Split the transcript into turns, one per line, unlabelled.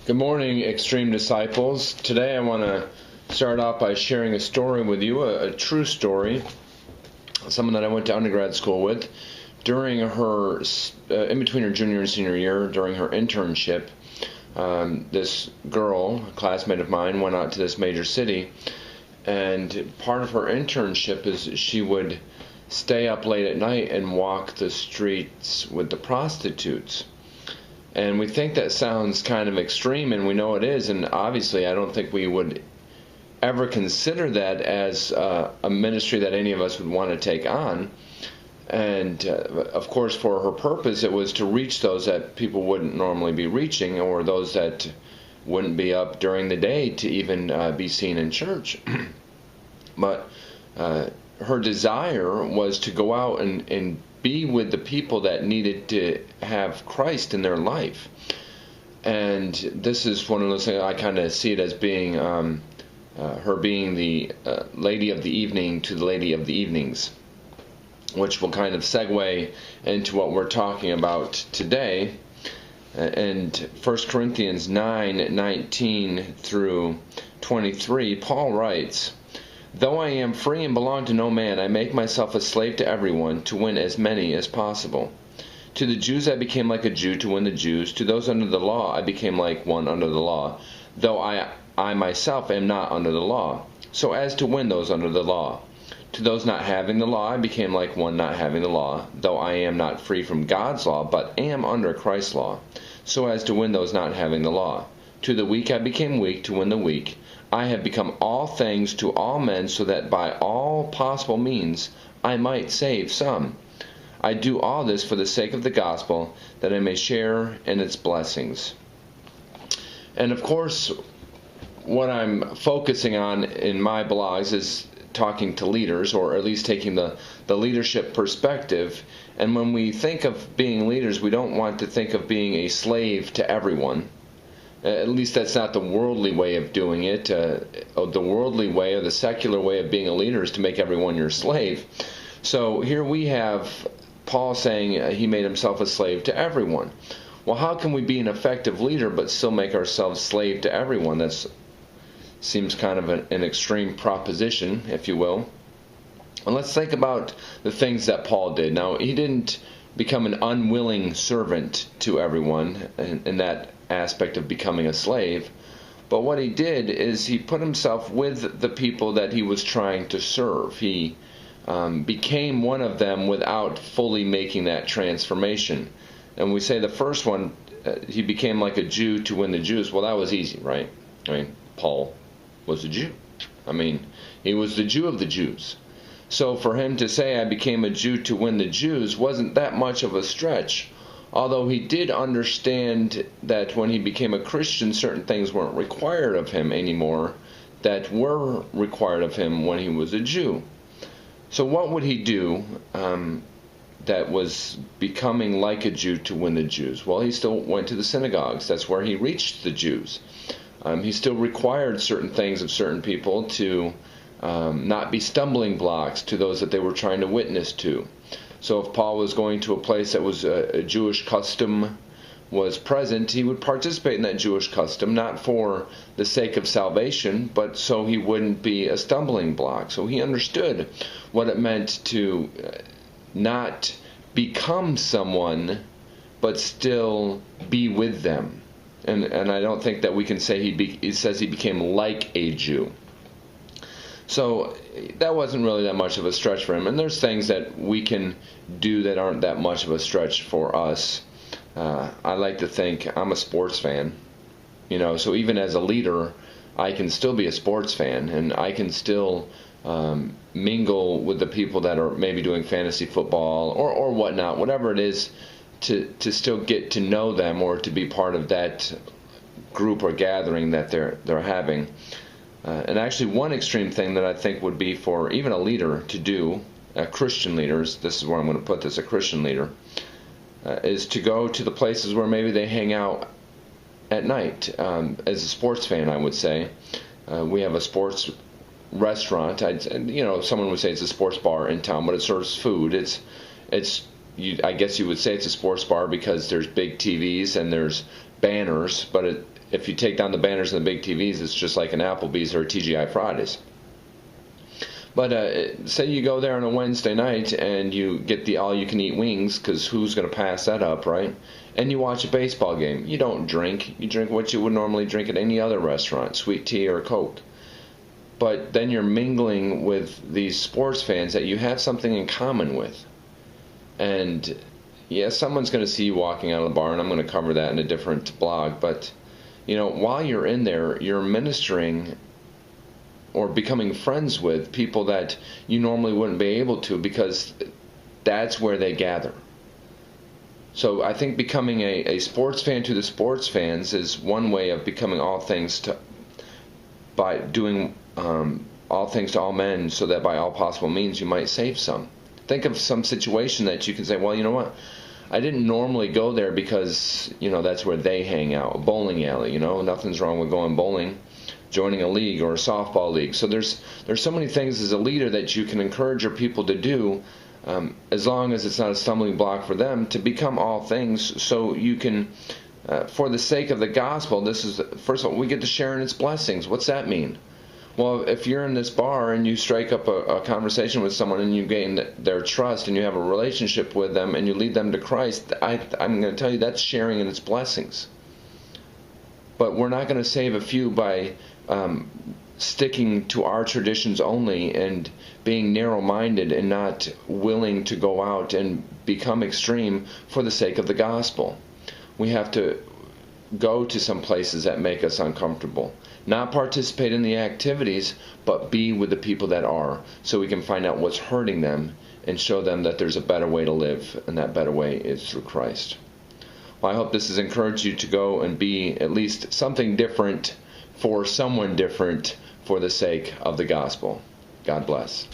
Good morning, Extreme Disciples. Today I want to start off by sharing a story with you, a true story, someone that I went to undergrad school with. During her, in between her junior and senior year, during her internship, this girl, a classmate of mine, went out to this major city, and part of her internship is she would stay up late at night and walk the streets with the prostitutes. And we think that sounds kind of extreme, and we know it is, and obviously I don't think we would ever consider that as a ministry that any of us would want to take on. And of course, for her purpose, it was to reach those that people wouldn't normally be reaching, or those that wouldn't be up during the day to even be seen in church. But her desire was to go out and be with the people that needed to have Christ in their life. And this is one of those things I kind of see it as being her being the lady of the evening to the lady of the evenings, which will kind of segue into what we're talking about today. And 1 Corinthians 9:19 through 23, Paul writes, "Though I am free and belong to no man, I make myself a slave to everyone to win as many as possible. To the Jews I became like a Jew to win the Jews. To those under the law I became like one under the law, though I myself am not under the law, so as to win those under the law. To those not having the law I became like one not having the law, though I am not free from God's law, but am under Christ's law, so as to win those not having the law. To the weak I became weak to win the weak. I have become all things to all men, so that by all possible means I might save some. I do all this for the sake of the gospel, that I may share in its blessings." And of course, what I'm focusing on in my blogs is talking to leaders, or at least taking the leadership perspective. And when we think of being leaders, we don't want to think of being a slave to everyone. At least that's not the worldly way of doing it. The worldly way, or the secular way of being a leader, is to make everyone your slave. So here we have Paul saying he made himself a slave to everyone. Well, how can we be an effective leader but still make ourselves slave to everyone? That seems kind of an extreme proposition, if you will. And let's think about the things that Paul did. Now, he didn't become an unwilling servant to everyone in that aspect of becoming a slave, but what he did is he put himself with the people that he was trying to serve. He became one of them without fully making that transformation. And we say the first one, he became like a Jew to win the Jews. Well, that was easy, right? I mean, Paul was a Jew. I mean, he was the Jew of the Jews. So for him to say, "I became a Jew to win the Jews," wasn't that much of a stretch. Although he did understand that when he became a Christian, certain things weren't required of him anymore that were required of him when he was a Jew. So what would he do that was becoming like a Jew to win the Jews? Well, he still went to the synagogues. That's where he reached the Jews. He still required certain things of certain people to not be stumbling blocks to those that they were trying to witness to. So if Paul was going to a place that was a Jewish custom was present, he would participate in that Jewish custom, not for the sake of salvation, but so he wouldn't be a stumbling block. So he understood what it meant to not become someone, but still be with them. And I don't think that we can say he says he became like a Jew. So that wasn't really that much of a stretch for him. And there's things that we can do that aren't that much of a stretch for us. I like to think I'm a sports fan. So even as a leader, I can still be a sports fan, and I can still mingle with the people that are maybe doing fantasy football or whatnot, whatever it is, to still get to know them or to be part of that group or gathering that they're having. And actually, one extreme thing that I think would be for even a leader to do, Christian leaders, this is where I'm going to put this, a Christian leader, is to go to the places where maybe they hang out at night. As a sports fan, I would say, we have a sports restaurant. Someone would say it's a sports bar in town, but it serves food. I guess you would say it's a sports bar because there's big TVs and there's banners, but if you take down the banners and the big TVs, it's just like an Applebee's or a TGI Fridays. But say you go there on a Wednesday night and you get the all-you-can-eat wings, because who's going to pass that up, right? And you watch a baseball game. You don't drink. You drink what you would normally drink at any other restaurant, sweet tea or Coke. But then you're mingling with these sports fans that you have something in common with. And yeah, someone's going to see you walking out of the bar, and I'm going to cover that in a different blog. But, you know, while you're in there, you're ministering or becoming friends with people that you normally wouldn't be able to, because that's where they gather. So I think becoming a sports fan to the sports fans is one way of becoming all things to, by doing all things to all men, so that by all possible means you might save some. Think of some situation that you can say, well, you know what? I didn't normally go there because, you know, that's where they hang out. A bowling alley, you know, nothing's wrong with going bowling, joining a league or a softball league. So there's so many things as a leader that you can encourage your people to do, as long as it's not a stumbling block for them, to become all things, so you can, for the sake of the gospel, this is, first of all, we get to share in its blessings. What's that mean? Well, if you're in this bar and you strike up a conversation with someone and you gain their trust and you have a relationship with them and you lead them to Christ, I'm going to tell you that's sharing in its blessings. But we're not going to save a few by sticking to our traditions only and being narrow-minded and not willing to go out and become extreme for the sake of the gospel. We have to go to some places that make us uncomfortable. Not participate in the activities, but be with the people that are, so we can find out what's hurting them and show them that there's a better way to live, and that better way is through Christ. Well, I hope this has encouraged you to go and be at least something different for someone different for the sake of the gospel. God bless.